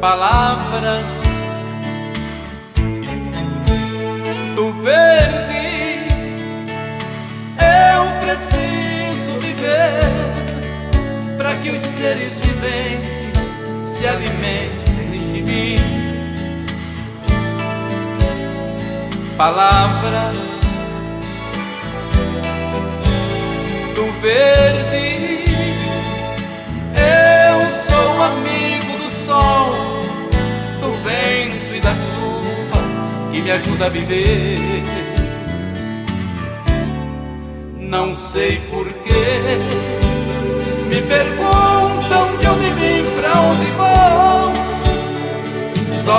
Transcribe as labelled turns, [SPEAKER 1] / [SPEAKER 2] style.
[SPEAKER 1] palavras do verde. Eu preciso viver para que os seres viventes se alimentem de mim. Palavras do verde. Eu sou amigo do sol, do vento e da chuva que me ajuda a viver. Não sei porquê me perguntam de onde vim, pra onde vou.